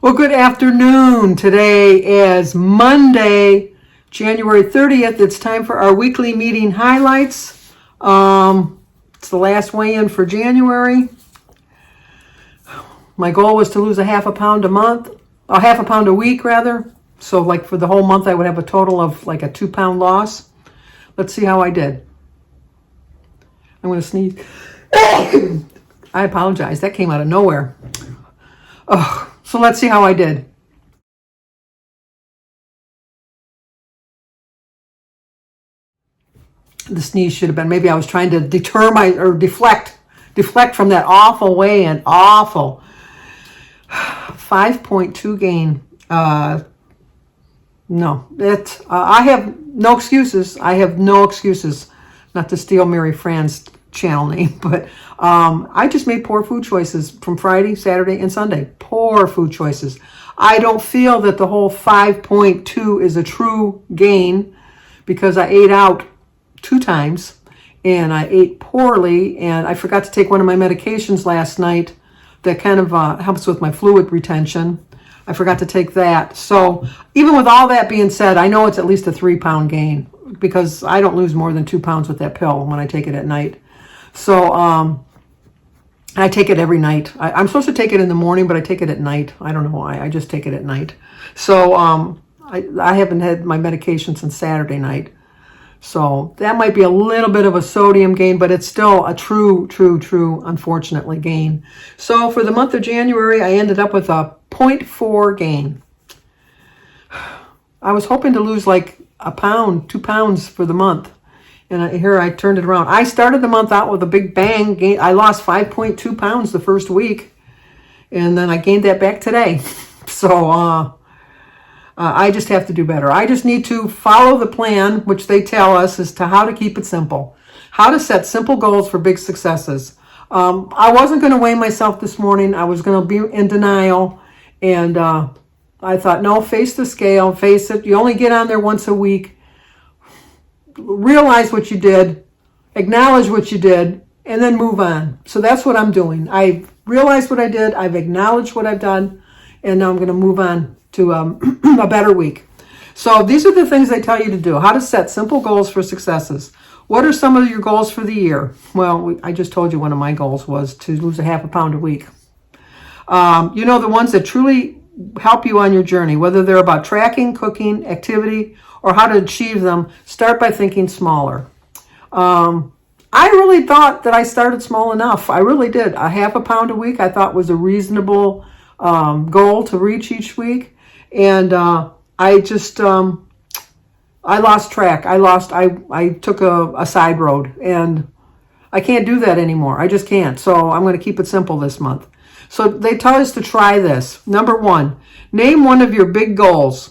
Well, good afternoon. Today is Monday, January 30th. It's time for our weekly meeting highlights. It's the last weigh-in for January. My goal was to lose a half a pound a week rather. So like for the whole month, I would have a total of like a 2-pound loss. Let's see how I did. I'm going to sneeze. I apologize. That came out of nowhere. Oh. So let's see how I did. The sneeze should have been, maybe I was trying to deflect from that awful weigh-in. Awful. 5.2 gain. No, I have no excuses. Not to steal Mary Fran's channel name, but I just made poor food choices from Friday, Saturday, and Sunday. Poor food choices. I don't feel that the whole 5.2 is a true gain because I ate out 2 times and I ate poorly and I forgot to take one of my medications last night that kind of helps with my fluid retention. I forgot to take that. So even with all that being said, I know it's at least a 3-pound gain because I don't lose more than 2 pounds with that pill when I take it at night. So I take it every night. I'm supposed to take it in the morning, but I take it at night. I don't know why. I just take it at night. So I haven't had my medication since Saturday night. So that might be a little bit of a sodium gain, but it's still a true, unfortunately, gain. So for the month of January, I ended up with a 0.4 gain. I was hoping to lose like a pound, 2 pounds for the month. And here I turned it around. I started the month out with a big bang. I lost 5.2 pounds the first week. And then I gained that back today. So I just have to do better. I just need to follow the plan, which they tell us as to how to keep it simple. How to set simple goals for big successes. I wasn't going to weigh myself this morning. I was going to be in denial. And I thought, no, face the scale. Face it. You only get on there once a week. Realize what you did, acknowledge what you did, and then move on. So that's what I'm doing. I've realized what I did, I've acknowledged what I've done, and now I'm going to move on to a better week. So these are the things I tell you to do. How to set simple goals for successes. What are some of your goals for the year? Well, I just told you one of my goals was to lose a half a pound a week. The ones that truly help you on your journey, whether they're about tracking, cooking, activity, or how to achieve them, start by thinking smaller. I really thought that I started small enough. I really did. A half a pound a week I thought was a reasonable goal to reach each week. And I lost track. I took a side road and I can't do that anymore. I just can't. So I'm going to keep it simple this month. So they tell us to try this. Number 1, name one of your big goals.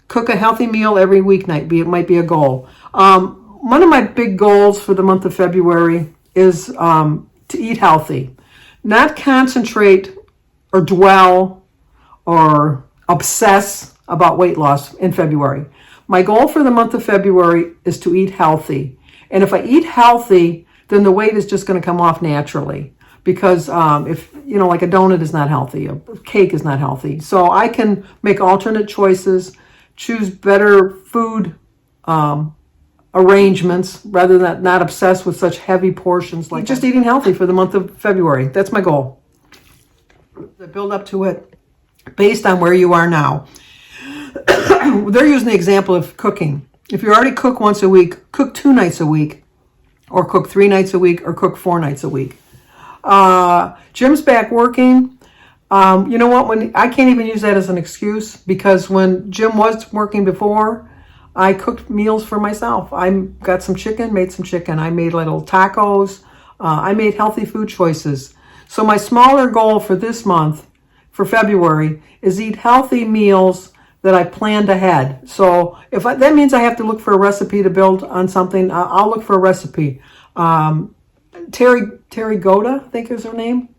Cook a healthy meal every weeknight. It might be a goal. One of my big goals for the month of February is to eat healthy. Not concentrate or dwell or obsess about weight loss in February. My goal for the month of February is to eat healthy. And if I eat healthy, then the weight is just going to come off naturally. Because if, like a donut is not healthy, a cake is not healthy. So I can make alternate choices, choose better food arrangements rather than not obsessed with such heavy portions like just eating healthy for the month of February. That's my goal. Build up to it based on where you are now. They're using the example of cooking. If you already cook once a week, cook 2 nights a week, or cook 3 nights a week, or cook 4 nights a week. Jim's back working. You know what? When I can't even use that as an excuse because when Jim was working before, I cooked meals for myself. I got some chicken, made some chicken. I made little tacos. I made healthy food choices. So my smaller goal for this month, for February, is eat healthy meals that I planned ahead. So that means I have to look for a recipe to build on something, I'll look for a recipe. Terry Goda, I think is her name,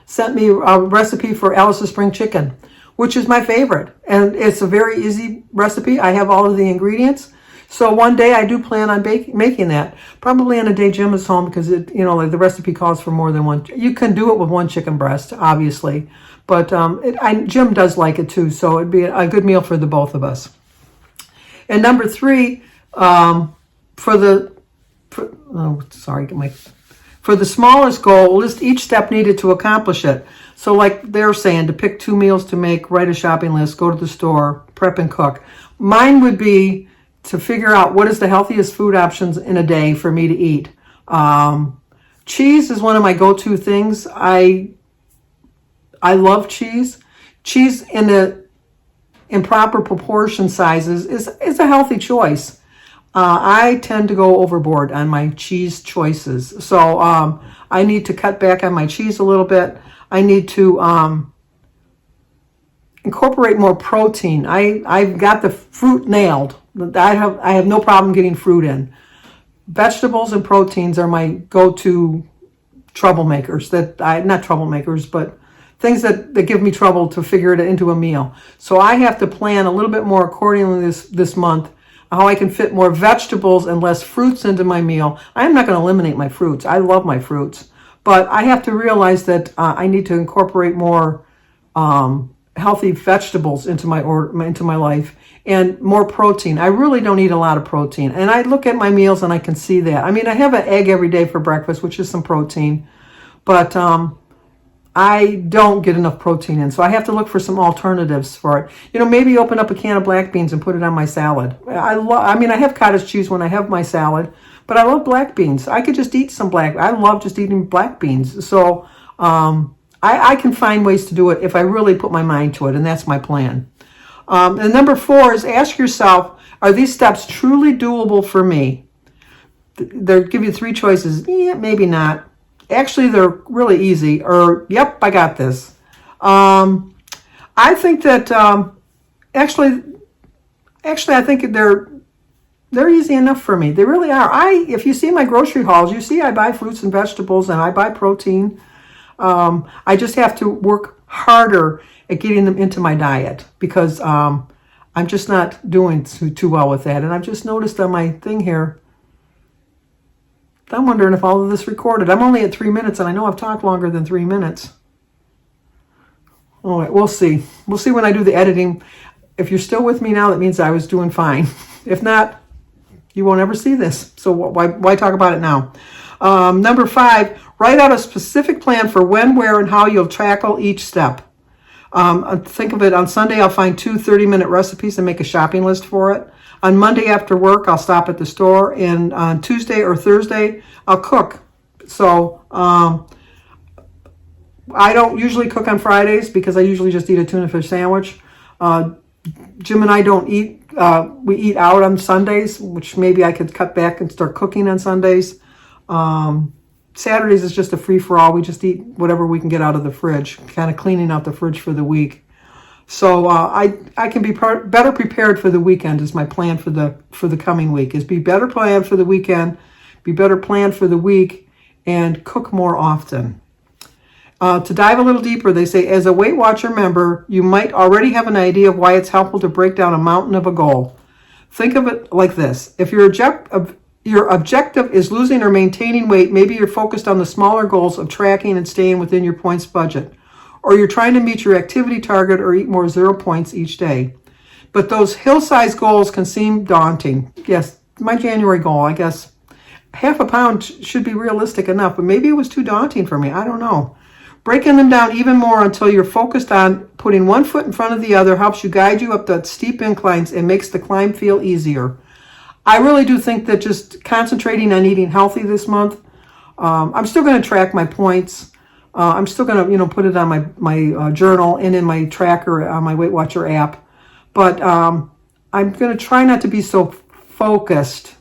sent me a recipe for Alice's Spring Chicken, which is my favorite. And it's a very easy recipe. I have all of the ingredients. So one day I do plan on making that. Probably on a day Jim is home because like the recipe calls for more than one. You can do it with one chicken breast, obviously, but Jim does like it too. So it'd be a good meal for the both of us. And number 3, for the smallest goal, list each step needed to accomplish it. So like they're saying, to pick 2 meals to make, write a shopping list, go to the store, prep and cook. Mine would be to figure out what is the healthiest food options in a day for me to eat. Cheese is one of my go-to things. I love cheese. Cheese in proper proportion sizes is a healthy choice. I tend to go overboard on my cheese choices. So I need to cut back on my cheese a little bit. I need to incorporate more protein. I've got the fruit nailed. I have no problem getting fruit in. Vegetables and proteins are my go-to troublemakers. Not troublemakers, but things that give me trouble to figure it into a meal. So I have to plan a little bit more accordingly this month, how I can fit more vegetables and less fruits into my meal. I am not going to eliminate my fruits. I love my fruits. But I have to realize that I need to incorporate more healthy vegetables into my life and more protein. I really don't eat a lot of protein. And I look at my meals and I can see that. I mean, I have an egg every day for breakfast, which is some protein. But I don't get enough protein in, so I have to look for some alternatives for it. Maybe open up a can of black beans and put it on my salad. I have cottage cheese when I have my salad, but I love black beans. I could just eat I love just eating black beans. So I can find ways to do it if I really put my mind to it, and that's my plan. And number 4 is ask yourself, are these steps truly doable for me? They'll give you 3 choices. Yeah, maybe not. Actually, they're really easy, or, yep, I got this. I think that, actually, I think they're easy enough for me. They really are. If you see my grocery hauls, you see I buy fruits and vegetables and I buy protein. I just have to work harder at getting them into my diet because I'm just not doing too well with that. And I've just noticed on my thing here, I'm wondering if all of this recorded. I'm only at 3 minutes, and I know I've talked longer than 3 minutes. All right, we'll see. We'll see when I do the editing. If you're still with me now, that means I was doing fine. If not, you won't ever see this. So why talk about it now? Number 5, write out a specific plan for when, where, and how you'll tackle each step. Think of it, on Sunday, I'll find 2 30-minute recipes and make a shopping list for it. On Monday after work, I'll stop at the store, and on Tuesday or Thursday, I'll cook. So I don't usually cook on Fridays because I usually just eat a tuna fish sandwich. Jim and I don't eat. We eat out on Sundays, which maybe I could cut back and start cooking on Sundays. Saturdays is just a free-for-all. We just eat whatever we can get out of the fridge, kind of cleaning out the fridge for the week. So I can be better prepared for the weekend is my plan for the coming week, is be better planned for the weekend, be better planned for the week, and cook more often. To dive a little deeper, they say, as a Weight Watcher member, you might already have an idea of why it's helpful to break down a mountain of a goal. Think of it like this. If your objective is losing or maintaining weight, maybe you're focused on the smaller goals of tracking and staying within your points budget. Or you're trying to meet your activity target or eat more 0 points each day. But those hill-sized goals can seem daunting. Yes, my January goal, I guess, half a pound should be realistic enough, but maybe it was too daunting for me. I don't know. Breaking them down even more until you're focused on putting one foot in front of the other helps you guide you up the steep inclines and makes the climb feel easier. I really do think that just concentrating on eating healthy this month, I'm still going to track my points. I'm still going to, put it on my journal and in my tracker on my Weight Watcher app. But I'm going to try not to be so focused,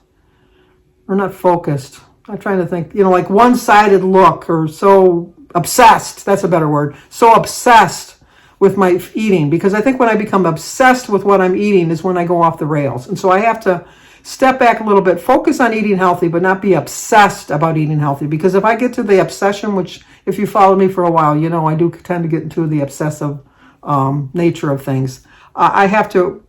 or not focused. I'm trying to think, like one-sided look, or so obsessed. That's a better word. So obsessed with my eating, because I think when I become obsessed with what I'm eating is when I go off the rails. And so I have to step back a little bit, focus on eating healthy, but not be obsessed about eating healthy. Because if I get to the obsession, which if you followed me for a while, I do tend to get into the obsessive nature of things. I have to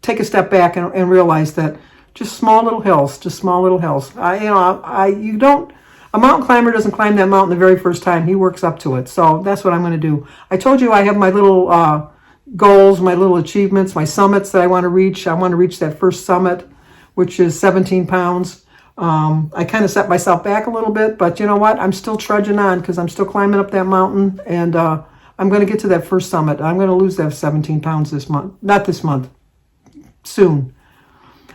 take a step back and realize that just small little hills, just small little hills. A mountain climber doesn't climb that mountain the very first time. He works up to it. So that's what I'm going to do. I told you I have my little goals, my little achievements, my summits that I want to reach. I want to reach that first summit, which is 17 pounds. I kind of set myself back a little bit, but you know what? I'm still trudging on because I'm still climbing up that mountain, and I'm going to get to that first summit. I'm going to lose that 17 pounds this month. Not this month. Soon.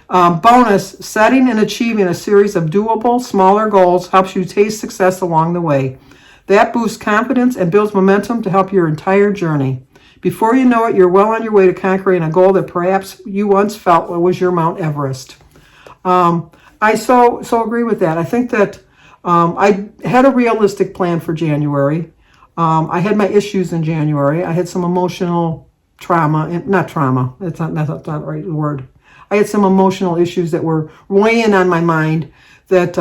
Bonus, setting and achieving a series of doable, smaller goals helps you taste success along the way. That boosts confidence and builds momentum to help your entire journey. Before you know it, you're well on your way to conquering a goal that perhaps you once felt was your Mount Everest. I so agree with that. I think that I had a realistic plan for January. I had my issues in January. I had some emotional trauma, not trauma, that's not the right word. I had some emotional issues that were weighing on my mind that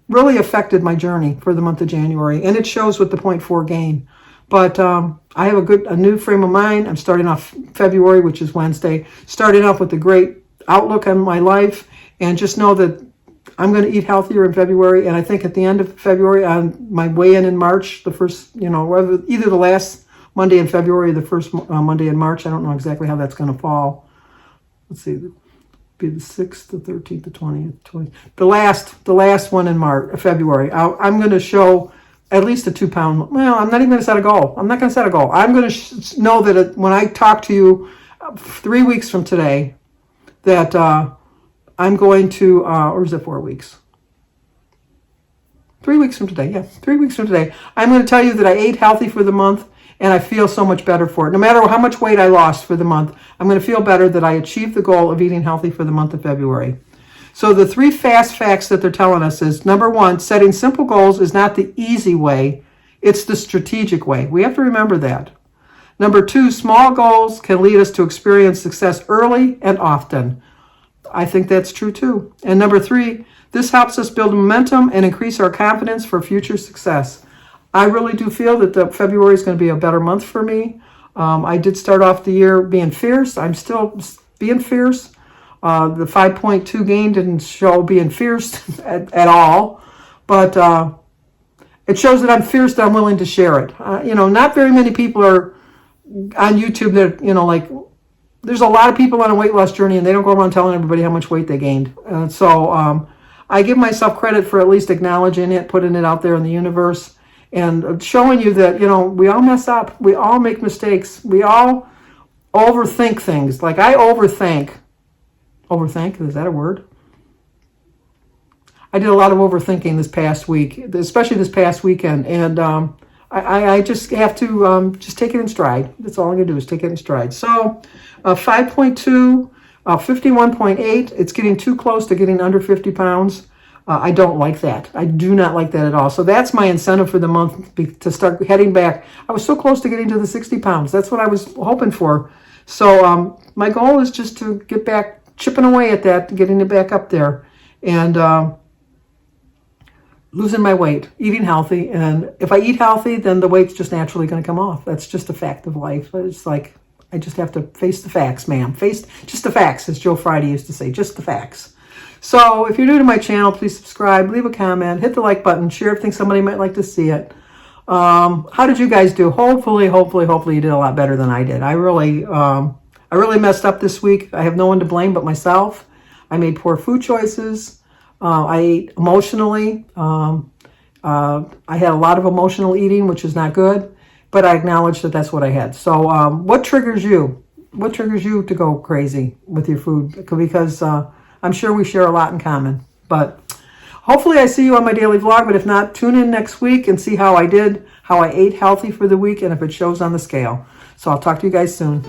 really affected my journey for the month of January. And it shows with the 0.4 gain. But I have a new frame of mind. I'm starting off February, which is Wednesday, starting off with a great outlook on my life. And just know that I'm going to eat healthier in February. And I think at the end of February, on my weigh-in in March, the first, either the last Monday in February or the first Monday in March. I don't know exactly how that's going to fall. Let's see. Be the 6th, the 13th, the 20th, the last one in February. I'm going to show at least a 2-pound. Well, I'm not even going to set a goal. I'm not going to set a goal. I'm going to know that when I talk to you 3 weeks from today, that I'm going to, or is it 4 weeks? 3 weeks from today, yeah, 3 weeks from today. I'm going to tell you that I ate healthy for the month, and I feel so much better for it. No matter how much weight I lost for the month, I'm going to feel better that I achieved the goal of eating healthy for the month of February. So the 3 fast facts that they're telling us is, number 1, setting simple goals is not the easy way, it's the strategic way. We have to remember that. Number 2, small goals can lead us to experience success early and often. I think that's true too. And number 3, this helps us build momentum and increase our confidence for future success. I really do feel that February is going to be a better month for me. I did start off the year being fierce. I'm still being fierce. The 5.2 gain didn't show being fierce at all. But it shows that I'm fierce, that I'm willing to share it. Not very many people are on YouTube that, there's a lot of people on a weight loss journey and they don't go around telling everybody how much weight they gained. So I give myself credit for at least acknowledging it, putting it out there in the universe, and showing you that, we all mess up. We all make mistakes. We all overthink things. Like I overthink. Overthink, is that a word? I did a lot of overthinking this past week, especially this past weekend. And I just have to just take it in stride. That's all I'm going to do is take it in stride. So 5.2, 51.8, it's getting too close to getting under 50 pounds. I don't like that. I do not like that at all. So that's my incentive for the month to start heading back. I was so close to getting to the 60 pounds. That's what I was hoping for. So my goal is just to get back, chipping away at that, getting it back up there, and losing my weight, eating healthy. And if I eat healthy, then the weight's just naturally going to come off. That's just a fact of life. It's like I just have to face the facts, ma'am. Face just the facts, as Joe Friday used to say, just the facts. So if you're new to my channel, please subscribe, leave a comment, hit the like button, share if you think somebody might like to see it. How did you guys do? Hopefully you did a lot better than I did. I really messed up this week. I have no one to blame but myself. I made poor food choices. I ate emotionally. I had a lot of emotional eating, which is not good, but I acknowledge that that's what I had. So what triggers you? What triggers you to go crazy with your food? Because I'm sure we share a lot in common. But hopefully I see you on my daily vlog, but if not, tune in next week and see how I did, how I ate healthy for the week, and if it shows on the scale. So I'll talk to you guys soon.